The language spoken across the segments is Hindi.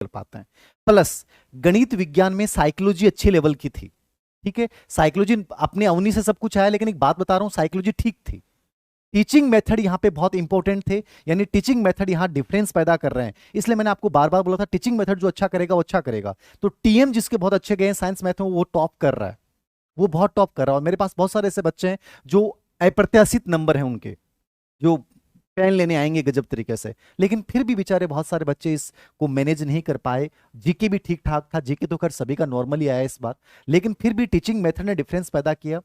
कर पाते हैं। प्लस गणित विज्ञान में साइकोलॉजी अच्छे लेवल की थी, ठीक है। साइकोलॉजी अपने अवनी से सब कुछ आया, लेकिन एक बात बता रहा हूं, साइकोलॉजी ठीक थी। टीचिंग मेथड यहां पे बहुत इंपॉर्टेंट थे, यानी टीचिंग मेथड यहां डिफरेंस पैदा कर रहे हैं। इसलिए मैंने आपको बार बार बोला था टीचिंग मेथड जो अच्छा करेगा वो अच्छा करेगा। तो टीएम जिसके बहुत अच्छे गए साइंस मैथ में, वो टॉप कर रहा है, वो बहुत टॉप कर रहा है। और मेरे पास बहुत सारे ऐसे बच्चे हैं जो अप्रत्याशित नंबर हैं उनके, जो पेन लेने आएंगे गजब तरीके से, लेकिन फिर भी बेचारे बहुत सारे बच्चे इसको मैनेज नहीं कर पाए। जीके भी ठीक ठाक था, जीके तो खैर सभी का नॉर्मली आया इस बार, लेकिन फिर भी टीचिंग मेथड ने डिफरेंस पैदा किया।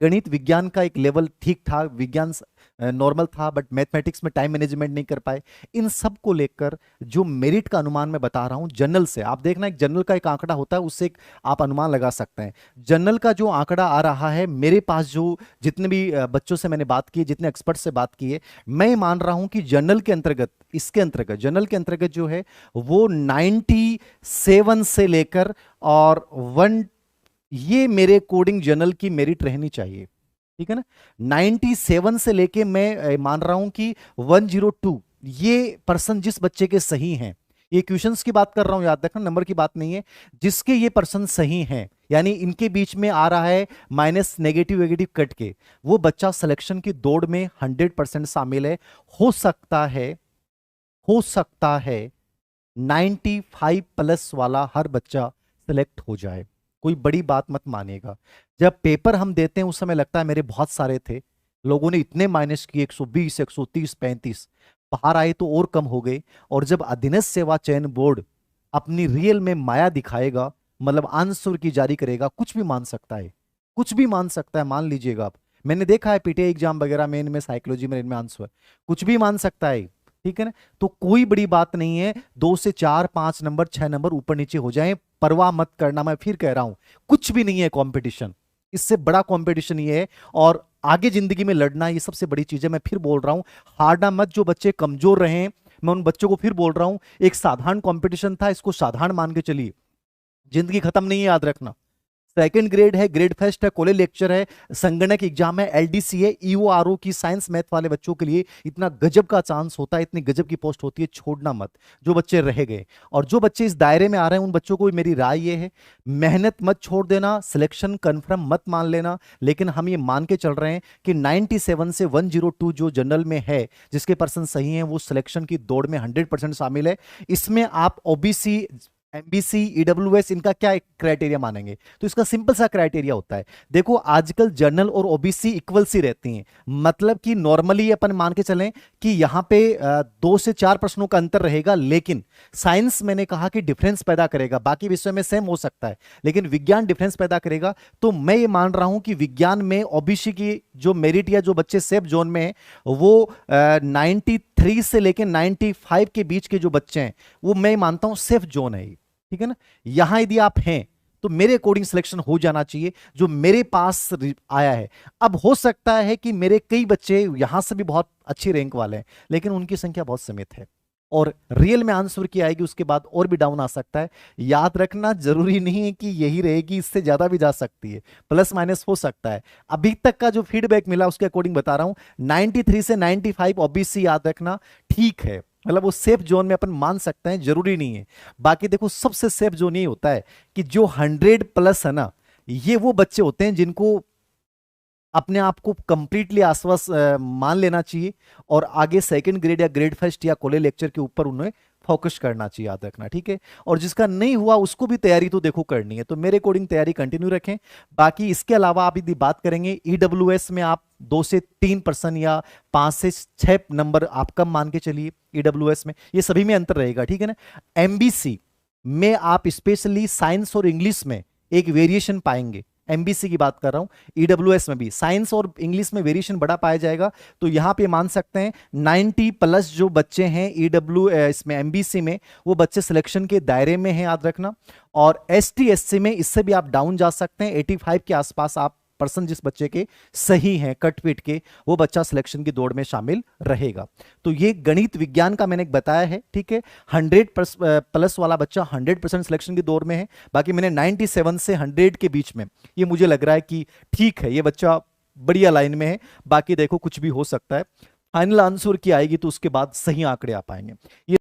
गणित विज्ञान का एक लेवल ठीक था, विज्ञान नॉर्मल था, बट मैथमेटिक्स में टाइम मैनेजमेंट नहीं कर पाए। इन सब को लेकर जो मेरिट का अनुमान मैं बता रहा हूं जनरल से, आप देखना एक जनरल का एक आंकड़ा होता है, उससे आप अनुमान लगा सकते हैं। जनरल का जो आंकड़ा आ रहा है मेरे पास, जो जितने भी बच्चों से मैंने बात की, जितने एक्सपर्ट से बात की है, मैं मान रहा हूं कि जनरल के अंतर्गत, इसके अंतर्गत जनरल के अंतर्गत जो है वो 97 से लेकर और 1, ये मेरे कोडिंग जनरल की मेरिट रहनी चाहिए, ठीक है ना। 97 से लेके मैं मान रहा हूं कि 102 ये पर्सन जिस बच्चे के सही हैं, ये क्वेश्चंस की बात कर रहा हूं, याद रखना नंबर की बात नहीं है, जिसके ये पर्सन सही हैं, यानी इनके बीच में आ रहा है माइनस नेगेटिव वेगेटिव कट के, वो बच्चा सिलेक्शन की दौड़ में 100% शामिल है। हो सकता है, हो सकता है 95 प्लस वाला हर बच्चा सिलेक्ट हो जाए, कोई बड़ी बात मत मानिएगा। जब पेपर हम देते हैं उस समय लगता है मेरे बहुत सारे थे, लोगों ने इतने माइनस किए 120 130 35, बाहर आए तो और कम हो गए। और जब अधीनस्थ सेवा चयन बोर्ड अपनी रियल में माया दिखाएगा, मतलब आंसर की जारी करेगा, कुछ भी मान सकता है, कुछ भी मान सकता है, मान लीजिएगा आप। मैंने देखा है पीटीआई एग्जाम वगैरह में, इनमें साइकोलॉजी में, इनमें आंसर कुछ भी मान सकता है, ठीक है ना। तो कोई बड़ी बात नहीं है, 2 से 4 5 नंबर 6 नंबर ऊपर नीचे हो जाएं, परवाह मत करना। मैं फिर कह रहा हूं कुछ भी नहीं है कंपटीशन, इससे बड़ा कंपटीशन ये है। और आगे जिंदगी में लड़ना ये सबसे बड़ी चीज है। मैं फिर बोल रहा हूं हारना मत, जो बच्चे कमजोर रहे, मैं उन बच्चों को फिर बोल रहा हूं एक साधारण कंपटीशन था, इसको साधारण मान के चलिए, जिंदगी खत्म नहीं है, याद रखना। सेकंड ग्रेड है, ग्रेड फेस्ट है, कॉलेज लेक्चर है, संगणक एग्जाम है, एलडीसी है, ईओआरओ की साइंस मैथ वाले बच्चों के लिए इतना गजब का चांस होता है, इतनी गजब की पोस्ट होती है, छोड़ना मत जो बच्चे रह गए। और जो बच्चे इस दायरे में आ रहे हैं उन बच्चों को मेरी राय ये है, मेहनत मत छोड़ देना, सिलेक्शन कंफर्म मत मान लेना, लेकिन हम ये मान के चल रहे हैं कि 97 से 102 जो जनरल में है, जिसके पर्सन सही हैं, वो सिलेक्शन की दौड़ में 100% शामिल है। इसमें आप ओबीसी, एमबीसी, ईडब्ल्यूएस, इनका क्या क्राइटेरिया मानेंगे? तो इसका सिंपल सा क्राइटेरिया होता है, देखो आजकल जनरल और ओबीसी इक्वल सी रहती हैं, मतलब कि नॉर्मली अपन मान के चलें कि यहां पे 2 से 4 प्रश्नों का अंतर रहेगा, लेकिन साइंस मैंने कहा कि डिफरेंस पैदा करेगा, बाकी विषय में सेम हो सकता है लेकिन विज्ञान डिफरेंस पैदा करेगा। तो मैं ये मान रहा हूं कि विज्ञान में ओबीसी की जो मेरिट या जो बच्चे सेफ जोन में है, वो 93 से लेकर 95 के बीच के जो बच्चे हैं, वो मैं मानता हूं सेफ जोन है, ठीक है ना। यहां यदि आप हैं तो मेरे अकॉर्डिंग सिलेक्शन हो जाना चाहिए, जो मेरे पास आया है। अब हो सकता है कि मेरे कई बच्चे यहां से भी बहुत अच्छी रैंक वाले हैं, लेकिन उनकी संख्या बहुत सीमित है, और रियल में आंसर की आएगी उसके बाद और भी डाउन आ सकता है। याद रखना जरूरी नहीं है कि यही रहेगी, इससे ज्यादा भी जा सकती है, प्लस माइनस हो सकता है। अभी तक का जो फीडबैक मिला उसके अकॉर्डिंग बता रहा हूं, 93 से 95 ओबीसी याद रखना ठीक है, मतलब वो सेफ जोन में अपन मान सकते हैं, जरूरी नहीं है। बाकी देखो सबसे सेफ जोन ये होता है कि जो 100 प्लस है ना, ये वो बच्चे होते हैं जिनको अपने आप को कंप्लीटली आश्वस्त मान लेना चाहिए, और आगे सेकंड ग्रेड या ग्रेड फर्स्ट या कॉलेज लेक्चर के ऊपर उन्हें फोकस करना चाहिए, याद रखना, ठीक है। और जिसका नहीं हुआ उसको भी तैयारी तो देखो करनी है, तो मेरे अकॉर्डिंग तैयारी कंटिन्यू रखें। बाकी इसके अलावा आप यदि बात करेंगे ईडब्ल्यूएस में, आप 2 से 3% या 5 से 6 नंबर आप कम मान के चलिए ईडब्ल्यूएस में, ये सभी में अंतर रहेगा, ठीक है ना। एमबीसी में आप स्पेशली साइंस और इंग्लिश में एक वेरिएशन पाएंगे, एमबीसी की बात कर रहा हूं, ईडब्ल्यूएस में भी साइंस और इंग्लिश में वेरिएशन बड़ा पाया जाएगा। तो यहां पे मान सकते हैं 90 प्लस जो बच्चे हैं ईडब्ल्यू इसमें एमबीसी में, वो बच्चे सिलेक्शन के दायरे में हैं, याद रखना। और एसटी एससी में इससे भी आप डाउन जा सकते हैं, 85 के आसपास आप पर्सन जिस बच्चे के सही हैं कटपीट के, वो बच्चा सिलेक्शन की दौड़ में शामिल रहेगा। तो ये गणित विज्ञान का मैंने बताया है, ठीक है। 100 प्लस वाला बच्चा 100% सिलेक्शन की दौड़ में है। बाकी मैंने 97 से 100 के बीच में, ये मुझे लग रहा है कि ठीक है, ये बच्चा बढ़िया लाइन में है। बाकी देखो कुछ भी हो सकता है, फाइनल आंसर की आएगी तो उसके बाद सही आंकड़े आ पाएंगे। ये